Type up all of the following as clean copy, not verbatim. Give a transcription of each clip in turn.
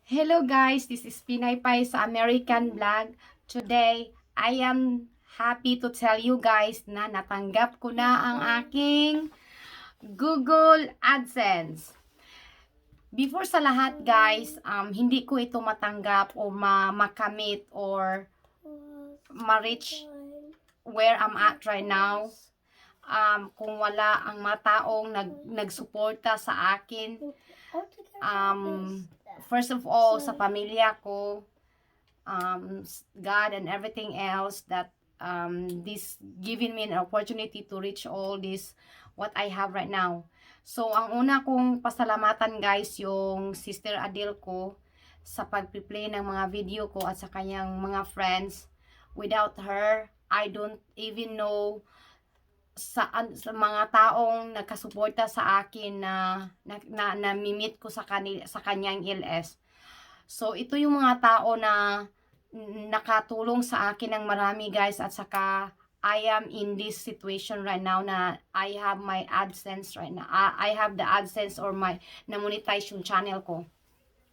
Hello guys, this is Pinay Pai sa American Vlog. Today, I am happy to tell you guys na natanggap ko na ang aking Google AdSense. Before sa lahat guys, hindi ko ito matanggap o makamit or ma-reach where I'm at right now. Kung wala ang mga taong nagsuporta sa akin. First of all, sa pamilya ko, God and everything else that this giving me an opportunity to reach all this what I have right now. So ang una kong pasalamatan guys yung Sister Adele ko sa pagpi-play ng mga video ko at sa kanyang mga friends. Without her, I don't even know sa mga taong nagkasuporta sa akin na namimit ko sa kanyang LS. So ito yung mga tao na nakatulong sa akin ng marami guys, at saka I am in this situation right now na I have my AdSense right now. I have the AdSense or my na-monetize yung channel ko.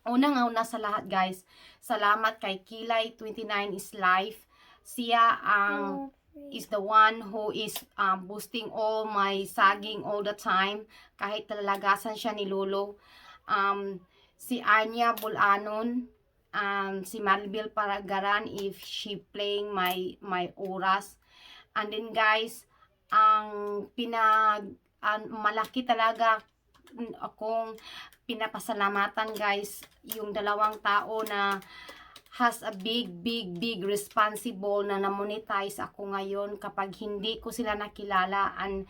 Unang-una sa lahat guys, salamat kay Kilay29 is Life. Siya ang is the one who is boosting all my saging all the time, kahit talagasan siya ni Lolo. Si Anya Bulanon, si Maribel Paragaran if she playing my oras. And then guys, ang malaki talaga akong pinapasalamatan guys, yung dalawang tao na has a big responsible na na-monetize ako ngayon kapag hindi ko sila nakilala. And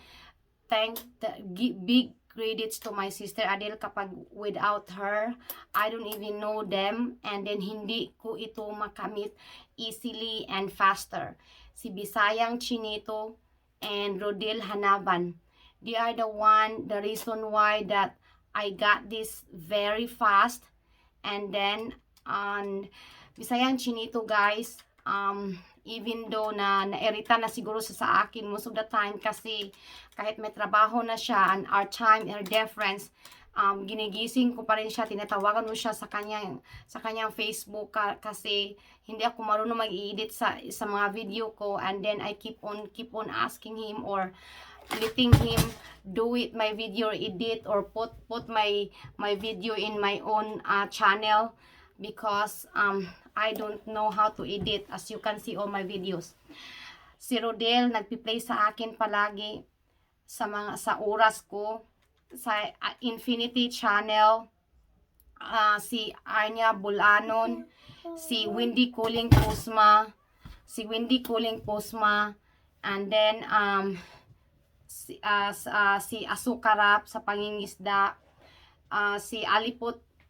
big credits to my Sister Adele kapag without her, I don't even know them, and then hindi ko ito makamit easily and faster. Si Bisayang Chinito and Rodel Hanaban, they are the reason why that I got this very fast. And then on Bisayang Chinito guys, even though nairita na siguro sa akin most of the time kasi kahit may trabaho na siya and our time our difference, ginigising ko pa rin siya, tinatawagan mo siya sa kanyang Facebook kasi hindi ako marunong mag-edit sa mga video ko, and then I keep on asking him or letting him do it my video edit or put my video in my own channel because I don't know how to edit, as you can see all my videos. Si Rodel nagpi-play sa akin palagi sa oras ko sa Infinity Channel. Si Anya Bulanon, si Wendy Kuling Pusma, and then si Asukarap sa pangingisda, si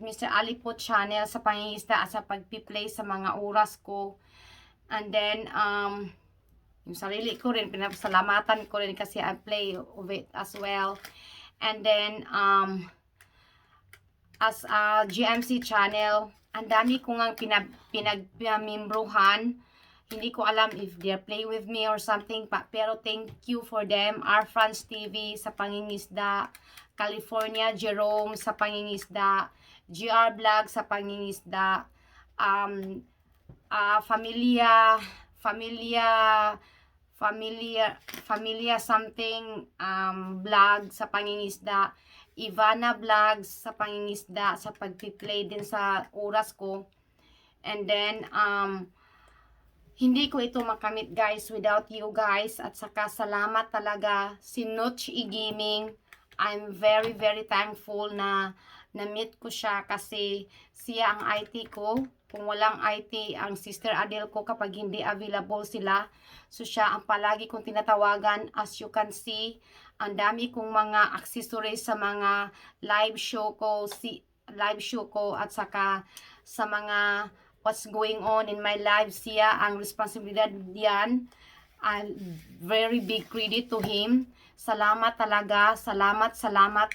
Mr. Alipot Channel sa pangingisda at sa pagpi-play sa mga oras ko. And then yung sarili ko rin pinasalamatan ko rin kasi I play of it as well. And then as a GMC Channel, ang dami ko ngang pinagmembruhan. Hindi ko alam if they play with me or something, pero thank you for them. Our France TV sa pangingisda, California Jerome sa pangingisda, GR Vlog sa pangingisda, Familia something vlog sa pangingisda, Ivana Vlogs sa pangingisda sa pagpi-play din sa oras ko. And then hindi ko ito makamit guys without you guys, at saka salamat talaga si Notch Gaming. I'm very thankful na na-meet ko siya kasi siya ang IT ko. Kung walang IT ang Sister Adele ko kapag hindi available sila, so siya ang palagi kong tinatawagan. As you can see, ang dami kong mga accessories sa mga live show ko at saka sa mga what's going on in my life. Siya ang responsibilidad diyan. Very big credit to him. Salamat talaga, salamat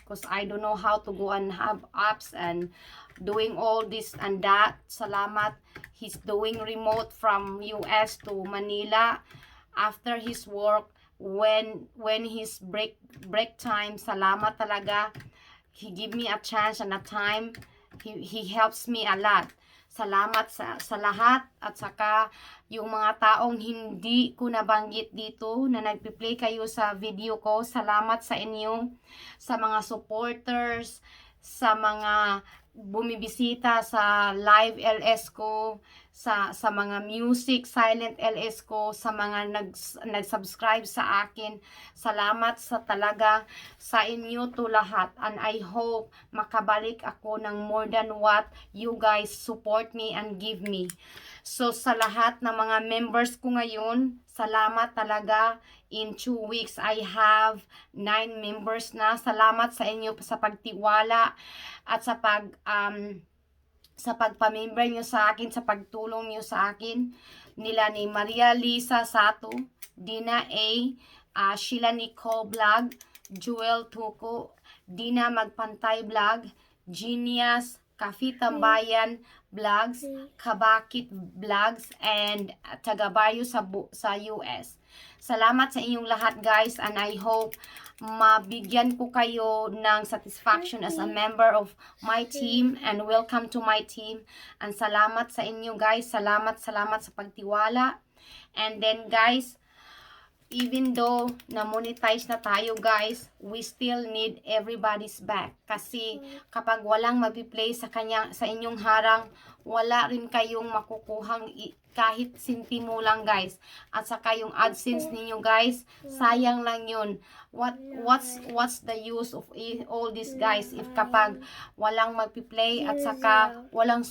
because I don't know how to go and have apps and doing all this and that. Salamat. He's doing remote from US to Manila after his work when his break time. Salamat talaga. he give me a chance and a time. He helps me a lot. Salamat sa lahat at saka yung mga taong hindi ko nabanggit dito na nagpi-play kayo sa video ko. Salamat sa inyo, sa mga supporters, sa mga bumibisita sa live LS ko, sa mga music silent LS ko, sa mga nag-subscribe sa akin. Salamat sa talaga sa inyo to lahat, and I hope makabalik ako ng more than what you guys support me and give me. So sa lahat ng mga members ko ngayon, salamat talaga. In 2 weeks, I have 9 members na. Salamat sa inyo sa pagtiwala at sa pagpamember nyo sa akin, sa pagtulong nyo sa akin. Nila ni Maria Lisa Sato, Dina A, Sheila Nicole Vlog, Joel Tuko, Dina Magpantay Vlog, Genius, Kafi Tambayan Vlogs, Kabakit Vlogs, and Tagabayo sa US. Salamat sa inyong lahat guys, and I hope mabigyan ko kayo ng satisfaction as a member of my team, and welcome to my team. And salamat sa inyo guys, salamat sa pagtiwala. And then guys, even though na-monetize na tayo guys, we still need everybody's back. Kasi kapag walang mag-play sa inyong harang, wala rin kayong makukuhang kahit sintimo lang guys. At saka yung AdSense ninyo guys, sayang lang yun. What's the use of all this guys if kapag walang magpi-play at saka walang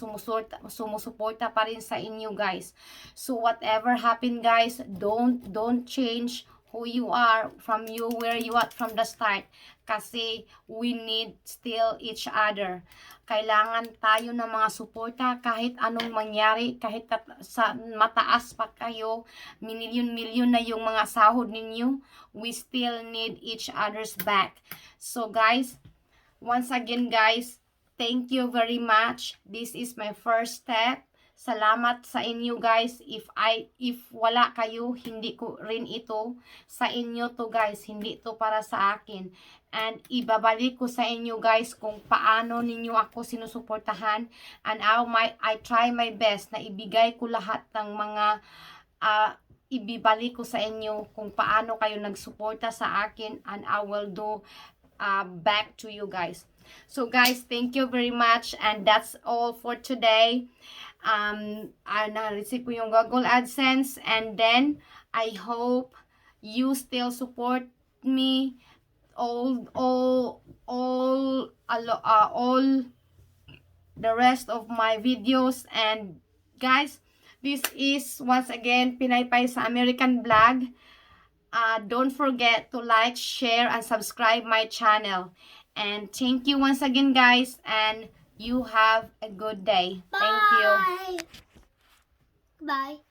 sumusuporta pa rin sa inyo guys. So whatever happen guys, don't change who you are from where you are from the start, kasi we need still each other. Kailangan tayo ng mga suporta kahit anong mangyari, kahit sa mataas pa kayo, milyon na yung mga sahod ninyo, we still need each other's back. So guys, once again guys, thank you very much. This is my first step. Salamat sa inyo guys. If wala kayo, hindi ko rin ito sa inyo to guys. Hindi to para sa akin. And ibabalik ko sa inyo guys kung paano ninyo ako sinusuportahan. And I try my best na ibigay ko lahat ng mga ibibalik ko sa inyo kung paano kayo nagsuporta sa akin, and I will do back to you guys. So guys, thank you very much, and that's all for today. Na-receive ko yung Google AdSense, and then I hope you still support me all the rest of my videos. And guys, this is once again Pinaypay sa American Vlog. Don't forget to like, share, and subscribe my channel. And thank you once again guys, and you have a good day. Thank you. Bye.